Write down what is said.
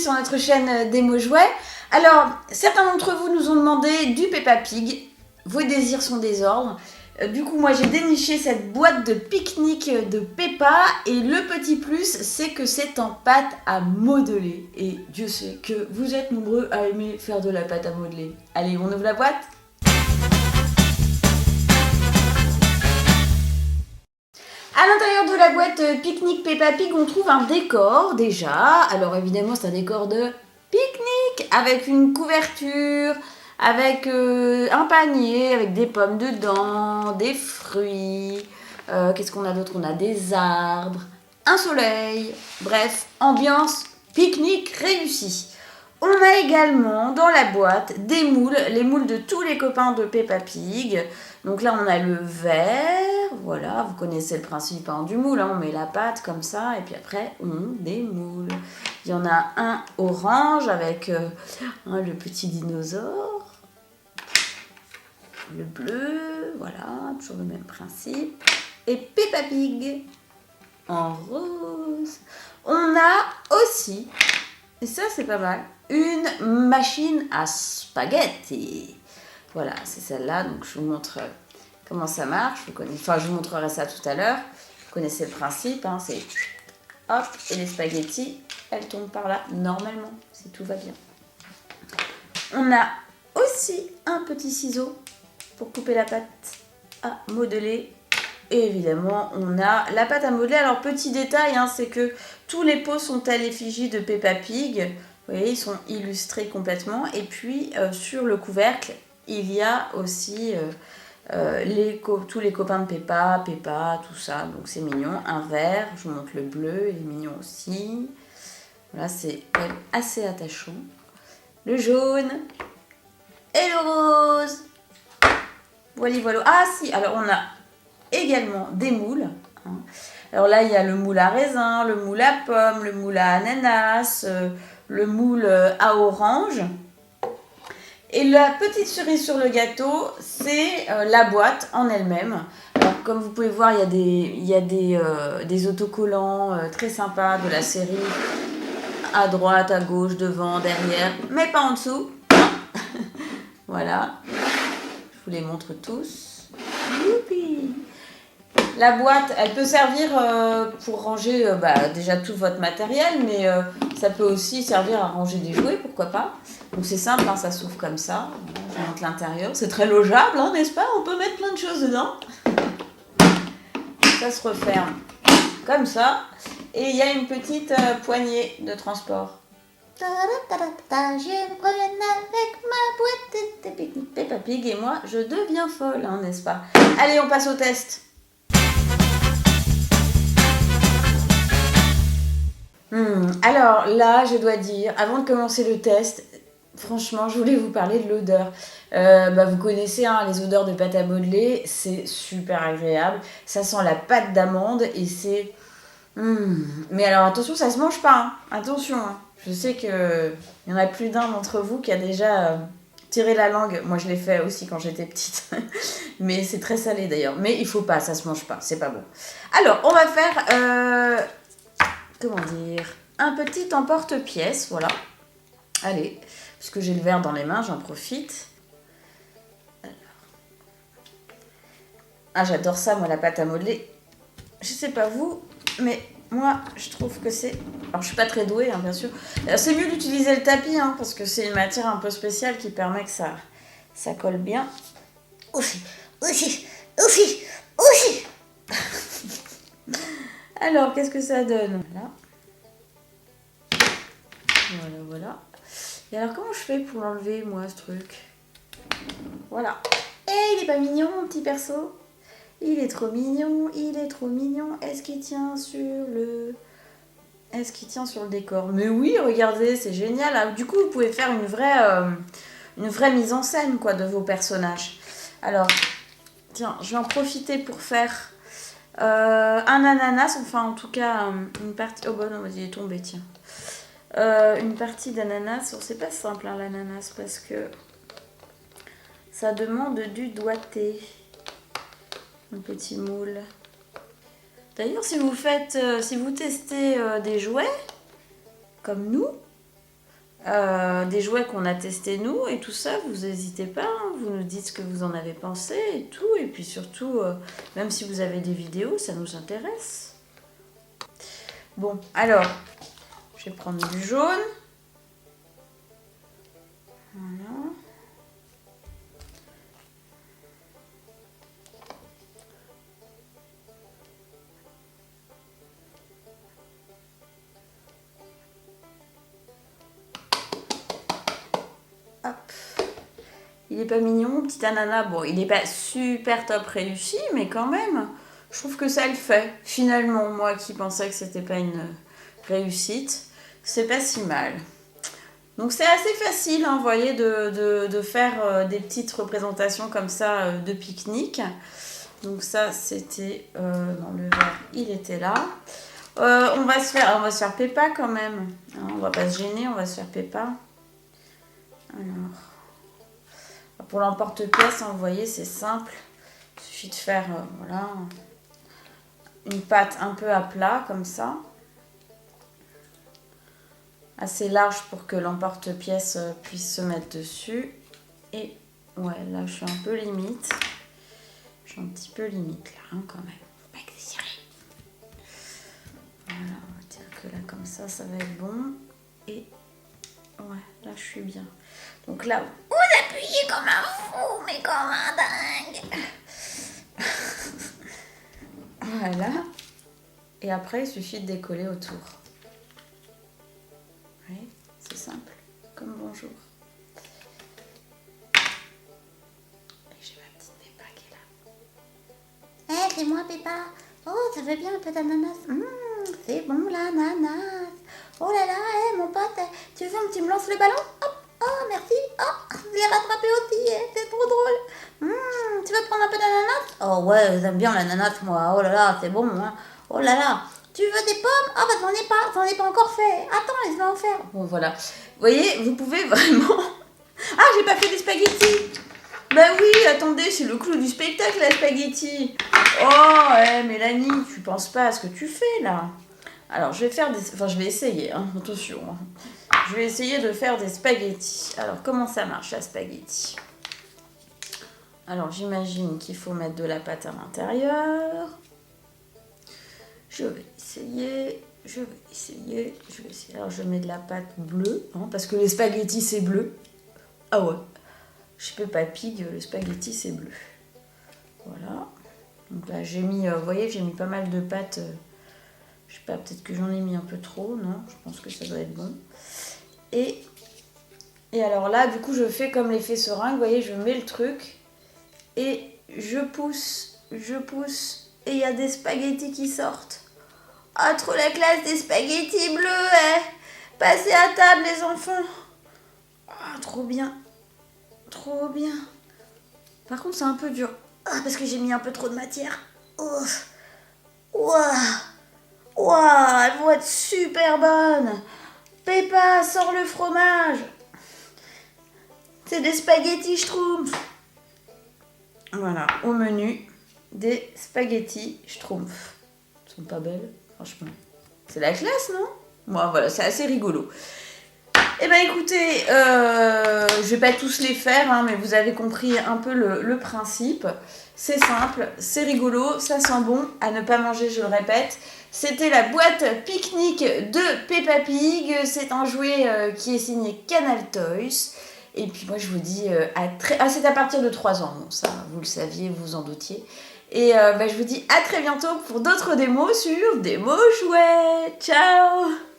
sur notre chaîne Démo Jouets. Alors, certains d'entre vous nous ont demandé du Peppa Pig. Vos désirs sont des ordres. Du coup, moi j'ai déniché cette boîte de pique-nique de Peppa. Et le petit plus, c'est que c'est en pâte à modeler. Et Dieu sait que vous êtes nombreux à aimer faire de la pâte à modeler. Allez, on ouvre la boîte. À l'intérieur de la boîte pique-nique Peppa Pig, on trouve un décor déjà. Alors évidemment, c'est un décor de pique-nique avec une couverture, avec un panier, avec des pommes dedans, des fruits. Qu'est-ce qu'on a d'autre? On a des arbres, un soleil. Bref, ambiance pique-nique réussie. On a également dans la boîte des moules, les moules de tous les copains de Peppa Pig. Donc là, on a le verre, voilà, vous connaissez le principe du moule, hein, on met la pâte comme ça, et puis après, on démoule. Il y en a un orange avec le petit dinosaure, le bleu, voilà, toujours le même principe, et Peppa Pig en rose. On a aussi, et ça c'est pas mal, une machine à spaghetti. Voilà, c'est celle-là, donc je vous montre comment ça marche. Je vous montrerai ça tout à l'heure. Vous connaissez le principe, hein, c'est hop, et les spaghettis, elles tombent par là, normalement, si tout va bien. On a aussi un petit ciseau pour couper la pâte à modeler. Et évidemment, on a la pâte à modeler. Alors, petit détail, hein, c'est que tous les pots sont à l'effigie de Peppa Pig. Vous voyez, ils sont illustrés complètement. Et puis, sur le couvercle, il y a aussi tous les copains de Peppa, tout ça. Donc, c'est mignon. Un vert, je vous montre le bleu, il est mignon aussi. Voilà, c'est assez attachant. Le jaune et le rose. Voilà, voilà. Ah si, alors on a également des moules. Hein. Alors là, il y a le moule à raisin, le moule à pomme, le moule à ananas, le moule à orange. Et la petite cerise sur le gâteau, c'est la boîte en elle-même. Alors, comme vous pouvez voir, il y a des autocollants très sympas de la série. À droite, à gauche, devant, derrière, mais pas en dessous. Voilà. Je vous les montre tous. Youpi! La boîte, elle peut servir pour ranger déjà tout votre matériel, mais ça peut aussi servir à ranger des jouets, pourquoi pas. Donc c'est simple, hein, ça s'ouvre comme ça. Je montre l'intérieur. C'est très logeable, hein, n'est-ce pas? On peut mettre plein de choses dedans. Ça se referme comme ça. Et il y a une petite poignée de transport. Je me promène avec ma boîte de pique-nique Peppa Pig et moi, je deviens folle, hein, n'est-ce pas? Allez, on passe au test. Alors là, je dois dire, avant de commencer le test, franchement, je voulais vous parler de l'odeur. Vous connaissez hein, les odeurs de pâte à modeler, c'est super agréable. Ça sent la pâte d'amande et c'est... Mais alors attention, ça se mange pas, hein. Attention, hein. Je sais qu'il y en a plus d'un d'entre vous qui a déjà tiré la langue. Moi, je l'ai fait aussi quand j'étais petite. Mais c'est très salé d'ailleurs. Mais il faut pas, ça se mange pas, c'est pas bon. Alors, on va faire... comment dire, un petit emporte-pièce, voilà. Allez, puisque j'ai le verre dans les mains, j'en profite. Alors. Ah, j'adore ça, moi, la pâte à modeler. Je sais pas vous, mais moi, je trouve que c'est... Alors, je suis pas très douée, hein, bien sûr. C'est mieux d'utiliser le tapis, hein, parce que c'est une matière un peu spéciale qui permet que ça colle bien. Aussi. Alors, qu'est-ce que ça donne? Voilà. Voilà. Et alors, comment je fais pour l'enlever, moi, ce truc? Voilà. Et il est pas mignon, mon petit perso? Il est trop mignon, Est-ce qu'il tient sur le... décor? Mais oui, regardez, c'est génial. Alors, du coup, vous pouvez faire une vraie mise en scène, quoi, de vos personnages. Alors, tiens, je vais en profiter pour faire un ananas, enfin, en tout cas, une partie... Oh, bah non, il est tombé, tiens. Une partie d'ananas. C'est pas simple, hein, l'ananas, parce que ça demande du doigté. Un petit moule. D'ailleurs, si vous testez des jouets, comme nous, des jouets qu'on a testés nous et tout ça, vous n'hésitez pas, hein, vous nous dites ce que vous en avez pensé et tout, et puis surtout, même si vous avez des vidéos, ça nous intéresse. Bon, alors, je vais prendre du jaune. Voilà. Hop. Il est pas mignon, petit ananas. Bon, il n'est pas super top réussi, mais quand même, je trouve que ça le fait. Finalement, moi qui pensais que c'était pas une réussite, c'est pas si mal. Donc c'est assez facile, hein, vous voyez, de faire des petites représentations comme ça de pique-nique. Donc ça, c'était dans le verre, il était là. On va se faire Peppa quand même. Hein, on va pas se gêner, on va se faire Peppa. Alors, pour l'emporte-pièce, hein, vous voyez, c'est simple. Il suffit de faire voilà, une pâte un peu à plat, comme ça. Assez large pour que l'emporte-pièce puisse se mettre dessus. Et ouais, là, je suis un peu limite. Je suis un petit peu limite, là, hein, quand même. Faut pas exagérer. Voilà, on va dire que là, comme ça va être bon. Et ouais, là, je suis bien. Donc là, vous appuyez comme un fou, mais comme un dingue. Voilà. Et après, il suffit de décoller autour. Oui, c'est simple, comme bonjour. Et j'ai ma petite Peppa qui est là. C'est moi Peppa. Oh, ça fait bien un peu d'ananas. C'est bon l'ananas. Oh là là, mon pote, tu veux que tu me lances le ballon? Hop, oh merci. Oh, je l'ai rattrapé aussi, c'est trop drôle. Tu veux prendre un peu d'ananas? Oh ouais, j'aime bien l'ananas moi. Oh là là, c'est bon hein. Oh là là. Tu veux des pommes? Ah bah j'en ai pas encore fait. Attends, laisse-moi en faire. Bon voilà. Vous voyez, vous pouvez vraiment... Ah, j'ai pas fait des spaghettis. Bah oui, attendez, c'est le clou du spectacle, la spaghetti. Oh, Mélanie, tu penses pas à ce que tu fais là. Alors, je vais faire des... Enfin, je vais essayer, hein, attention. Je vais essayer de faire des spaghettis. Alors, comment ça marche, la spaghetti? Alors, j'imagine qu'il faut mettre de la pâte à l'intérieur. Je vais essayer. Alors, je mets de la pâte bleue, hein, parce que les spaghettis, c'est bleu. Ah ouais. Je peux pas Pig, le spaghetti, c'est bleu. Voilà. Donc là, j'ai mis, vous voyez, j'ai mis pas mal de pâte. Je sais pas, peut-être que j'en ai mis un peu trop, non? Je pense que ça doit être bon. Et alors là, du coup, je fais comme l'effet seringue, vous voyez, je mets le truc et je pousse, et il y a des spaghettis qui sortent. Ah, trop la classe, des spaghettis bleus, Passez à table, les enfants. Ah, trop bien. Trop bien. Par contre, c'est un peu dur. Ah, parce que j'ai mis un peu trop de matière. Ouf. Ouah, elles vont être super bonnes. Peppa, sors le fromage. C'est des spaghettis schtroumpfs. Voilà, au menu, des spaghettis schtroumpfs. Elles sont pas belles, franchement. C'est la classe, non? Moi, voilà, c'est assez rigolo. Eh ben écoutez, je vais pas tous les faire, hein, mais vous avez compris un peu le principe. C'est simple, c'est rigolo, ça sent bon, à ne pas manger, je le répète. C'était la boîte pique-nique de Peppa Pig. C'est un jouet qui est signé Canal Toys. Et puis moi je vous dis c'est à partir de 3 ans, bon, ça vous le saviez, vous vous en doutiez. Et je vous dis à très bientôt pour d'autres démos sur Démo Jouets. Ciao!